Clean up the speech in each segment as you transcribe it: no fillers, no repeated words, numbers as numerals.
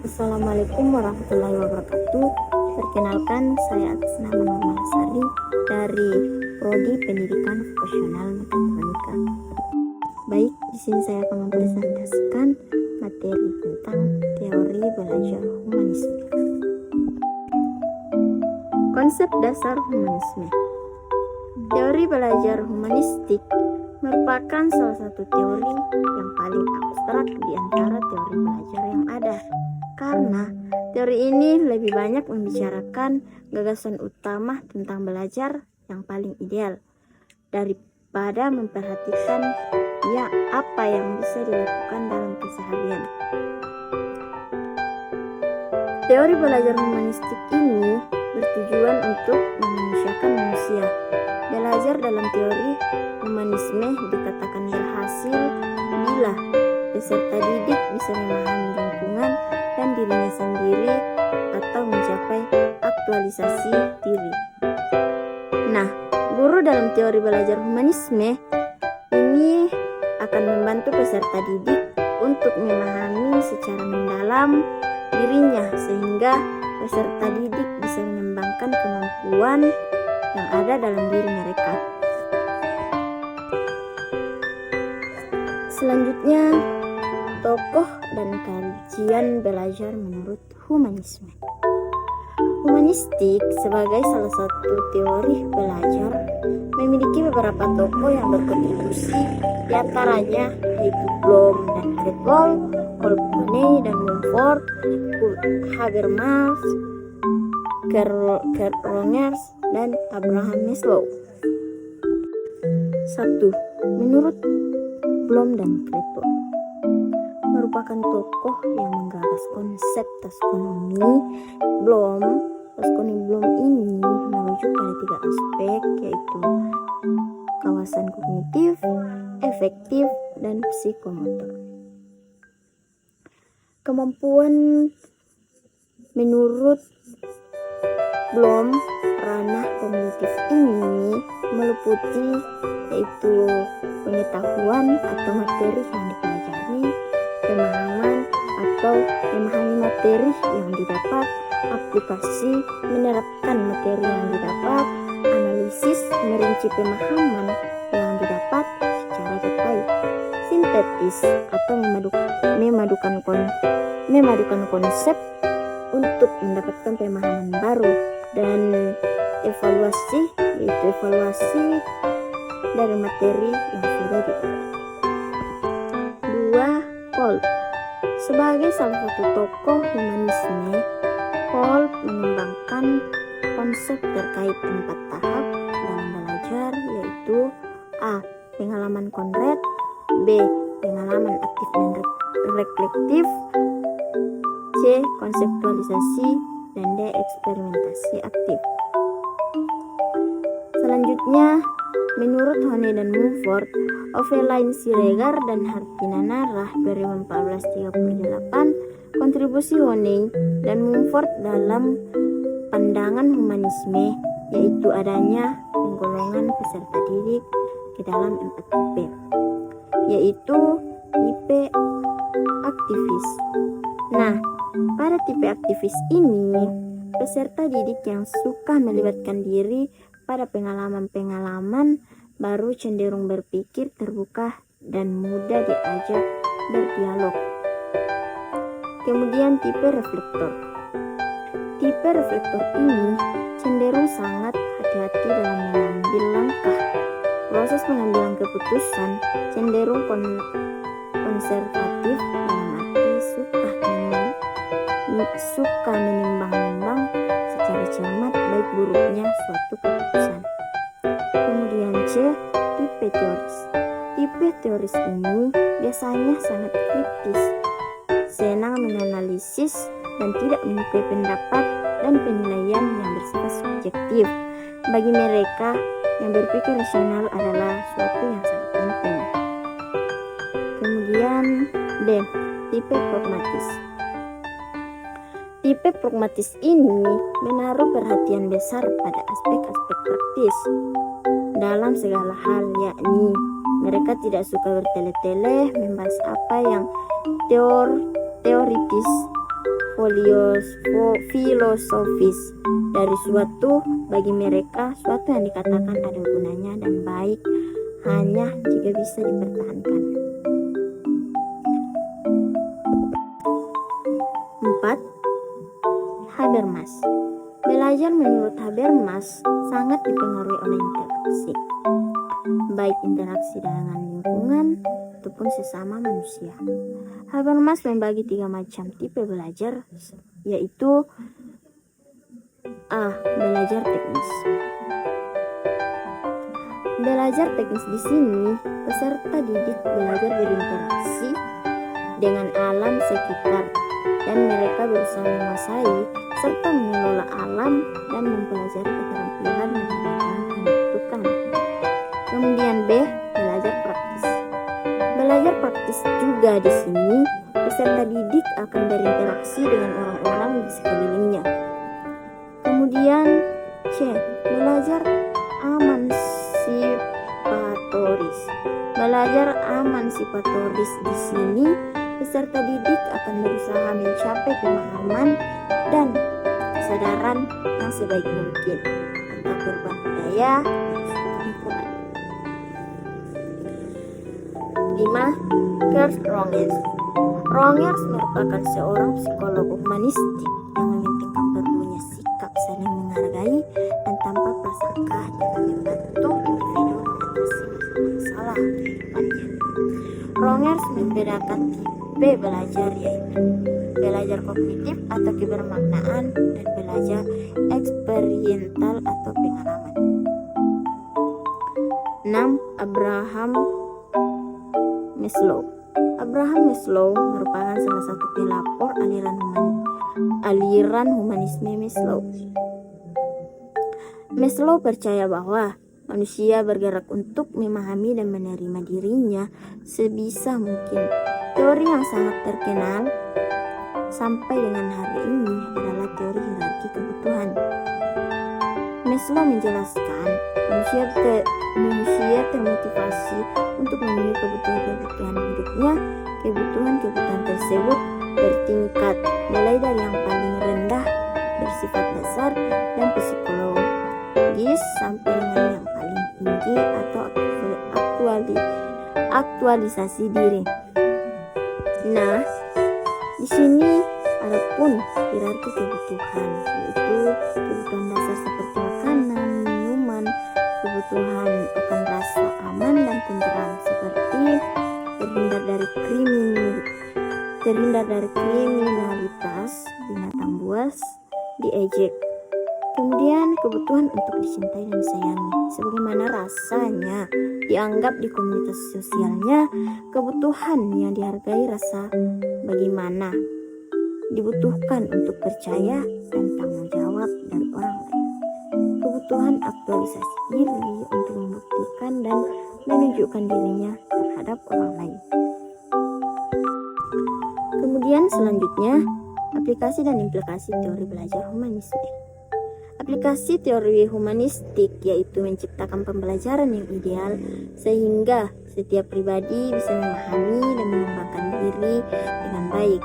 Assalamualaikum warahmatullahi wabarakatuh. Perkenalkan, saya atas nama Norma Sari dari Prodi Pendidikan Vokasional Mekatronika. Baik, di sini saya akan mempresentasikan materi tentang teori belajar humanisme. Konsep dasar humanisme. Teori belajar humanistik merupakan salah satu teori yang paling abstrak di antara teori belajar yang ada, karena teori ini lebih banyak membicarakan gagasan utama tentang belajar yang paling ideal daripada memperhatikan apa yang bisa dilakukan dalam keseharian. Teori belajar humanistik ini bertujuan untuk memanusiakan manusia. Belajar dalam teori humanisme dikatakan berhasil bila peserta didik bisa memahami lingkungan dan dirinya sendiri atau mencapai aktualisasi diri. Nah, guru dalam teori belajar humanisme ini akan membantu peserta didik untuk memahami secara mendalam dirinya sehingga peserta didik bisa mengembangkan kemampuan yang ada dalam diri mereka. Selanjutnya, tokoh dan kajian belajar menurut humanisme. Humanistik sebagai salah satu teori belajar memiliki beberapa tokoh yang berkontribusi, di antaranya yaitu Bloom dan Krathwohl, Kolbe dan Mumford, Habermas, Karl Rogers, dan Abraham Maslow. 1. Menurut Bloom dan Krathwohl merupakan tokoh yang menggagas konsep taskonomi Bloom. Taskonomi Bloom ini merujuk pada 3 aspek, yaitu kawasan kognitif, efektif, dan psikomotor. Kemampuan menurut Bloom, ranah kognitif ini meliputi yaitu pengetahuan atau materi yang dipelajari, pemahaman atau memahami materi yang didapat, aplikasi menerapkan materi yang didapat, analisis merinci pemahaman yang didapat secara detail, sintetis atau memadukan konsep untuk mendapatkan pemahaman baru, dan evaluasi yaitu evaluasi dari materi yang sudah didapat. 2. Kolbe. Sebagai salah satu tokoh humanisme, Kolbe mengembangkan konsep terkait 4 tahap dalam belajar, yaitu A. Pengalaman konkret, B. Pengalaman aktif dan reflektif, C. Konseptualisasi, dan D. Eksperimentasi aktif. Selanjutnya, menurut Hone dan Mumford, Oveline Siregar dan Hartina Narah 2014-38, kontribusi Hone dan Mumford dalam pandangan humanisme yaitu adanya penggolongan peserta didik ke dalam 4 tipe, yaitu tipe aktivis. Nah, pada tipe aktivis ini, peserta didik yang suka melibatkan diri pada pengalaman-pengalaman baru cenderung berpikir terbuka dan mudah diajak berdialog. Kemudian tipe reflektor. Tipe reflektor ini cenderung sangat hati-hati dalam mengambil langkah. Proses pengambilan keputusan cenderung konservatif dalam arti suka menimbang-nimbang secara cermat baik buruknya suatu keputusan. Kemudian C. Tipe teoris. Tipe teoris ini biasanya sangat kritis, senang menganalisis dan tidak menyukai pendapat dan penilaian yang bersifat subjektif. Bagi mereka, yang berpikir rasional adalah suatu yang sangat penting. Kemudian D. Tipe pragmatis. Tipe pragmatis ini menaruh perhatian besar pada aspek-aspek praktis dalam segala hal, yakni mereka tidak suka bertele-tele membahas apa yang teoritis filosofis dari suatu bagi mereka suatu yang dikatakan ada gunanya dan baik hanya jika bisa dipertahankan. 4. Habermas. Belajar menurut Habermas sangat dipengaruhi oleh interaksi, baik interaksi dengan lingkungan ataupun sesama manusia. Habermas membagi 3 macam tipe belajar, yaitu A. Belajar teknis. Belajar teknis di sini peserta didik belajar berinteraksi dengan alam sekitar dan mereka berusaha menguasai serta mengelola alam dan mempelajari keterampilan dan pengetahuan yang dibutuhkan. Kemudian B. Belajar praktis. Belajar praktis juga di sini peserta didik akan berinteraksi dengan orang-orang di sekelilingnya. Kemudian C. Belajar emansipatoris. Belajar emansipatoris di sini peserta didik akan berusaha mencapai pemahaman dan kesadaran yang sebaik mungkin tentang perubahan budaya dan lingkungan. 5. Kurt Rogers. Rogers merupakan seorang psikolog humanistik yang mementingkan perlunya sikap saling menghargai dan tanpa prasangka dalam membantu individu mengatasi masalah kehidupannya. Rogers membedakan tipe belajar, yaitu belajar kognitif atau kebermaknaan dan belajar eksperiental atau pengalaman. 6. Abraham Maslow. Abraham Maslow merupakan salah satu pelopor aliran humanisme Maslow. Maslow percaya bahwa manusia bergerak untuk memahami dan menerima dirinya sebisa mungkin. Teori yang sangat terkenal sampai dengan hari ini adalah teori hierarki kebutuhan. Maslow menjelaskan manusia termotivasi untuk memenuhi kebutuhan hidupnya. Kebutuhan tersebut bertingkat mulai dari yang paling rendah bersifat dasar dan psikologis sampai dengan yang paling tinggi atau aktualisasi diri. Nah, di sini ada pun hierarki kebutuhan, yaitu kebutuhan dasar seperti makanan, minuman, kebutuhan akan rasa aman dan tenteram seperti terhindar dari kriminalitas, binatang buas, diejek. Kemudian kebutuhan untuk dicintai dan disayangi, sebagaimana rasanya dianggap di komunitas sosialnya. Kebutuhan yang dihargai rasa bagaimana dibutuhkan untuk percaya dan tanggung jawab dari orang lain. Kebutuhan aktualisasi diri untuk membuktikan dan menunjukkan dirinya terhadap orang lain. Kemudian selanjutnya, aplikasi dan implikasi teori belajar humanisme. Aplikasi teori humanistik yaitu menciptakan pembelajaran yang ideal sehingga setiap pribadi bisa memahami dan mengembangkan diri dengan baik.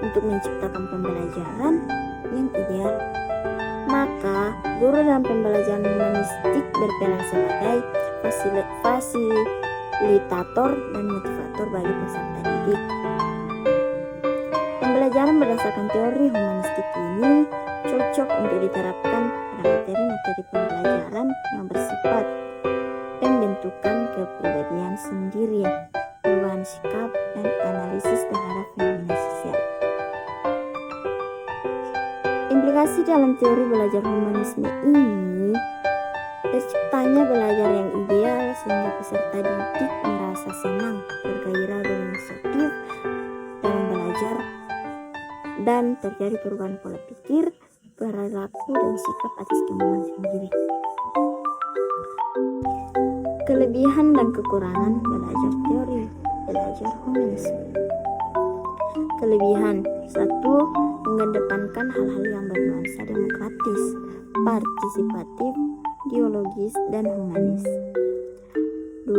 Untuk menciptakan pembelajaran yang ideal, maka guru dalam pembelajaran humanistik berperan sebagai fasilitator dan motivator bagi peserta didik. Pembelajaran berdasarkan teori humanistik ini cocok untuk diterapkan pada materi-materi pembelajaran yang bersifat pembentukan kepribadian sendiri, perubahan sikap, dan analisis terhadap fenomena sosial. Implikasi dalam teori belajar humanisme ini terciptanya belajar yang ideal sehingga peserta didik merasa senang, bergairah dan inisiatif dalam belajar dan terjadi perubahan pola pikir, perilaku dan sikap atas kemauan sendiri. Kelebihan dan kekurangan belajar teori belajar humanisme. Kelebihan: 1. Mengedepankan hal-hal yang bernuansa demokratis, partisipatif, dialogis, dan humanis. 2.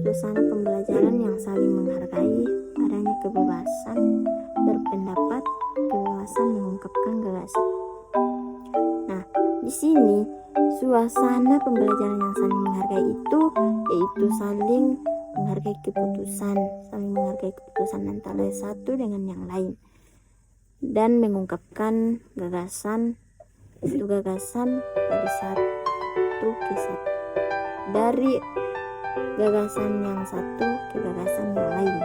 Suasana pembelajaran yang saling menghargai, adanya kebebasan berpendapat, kebebasan mengungkapkan gagasan. Nah, di sini suasana pembelajaran yang saling menghargai itu yaitu saling menghargai keputusan antara satu dengan yang lain, dan mengungkapkan gagasan dari satu ke satu, dari gagasan yang satu ke gagasan yang lain.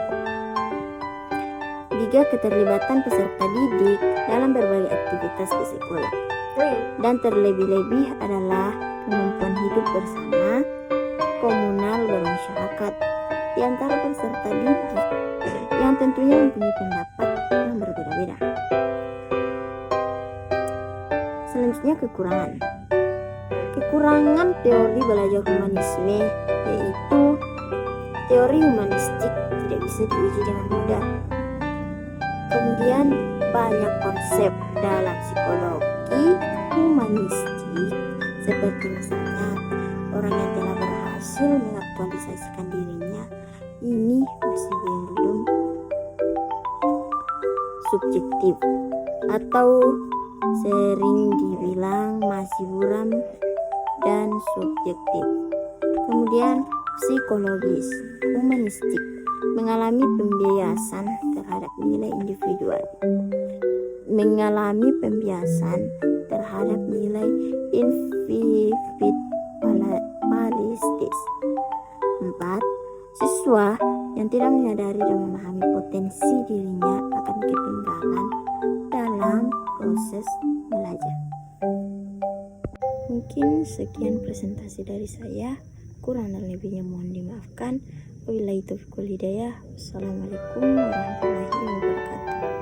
3. Keterlibatan peserta didik dalam berbagai aktivitas di sekolah. Dan terlebih-lebih adalah kemampuan hidup bersama, komunal, bermasyarakat di antara peserta didik yang tentunya mempunyai pendapat yang berbeda-beda. Selanjutnya, kekurangan teori belajar humanisme yaitu teori humanistik tidak bisa diuji dengan mudah. Kemudian banyak konsep dalam psikologi humanistik seperti misalnya orang yang telah berhasil mengaktualisasikan dirinya ini masih belum subjektif atau sering dibilang masih buram dan subjektif. Kemudian psikologis humanistik mengalami pembiasan terhadap nilai individual, individualistis. 4. Siswa yang tidak menyadari dan memahami potensi dirinya akan ketinggalan dalam proses belajar. Mungkin sekian presentasi dari saya, kurang dan lebihnya mohon dimaafkan. Wabillahi taufiq wal hidayah. Wassalamualaikum warahmatullahi wabarakatuh.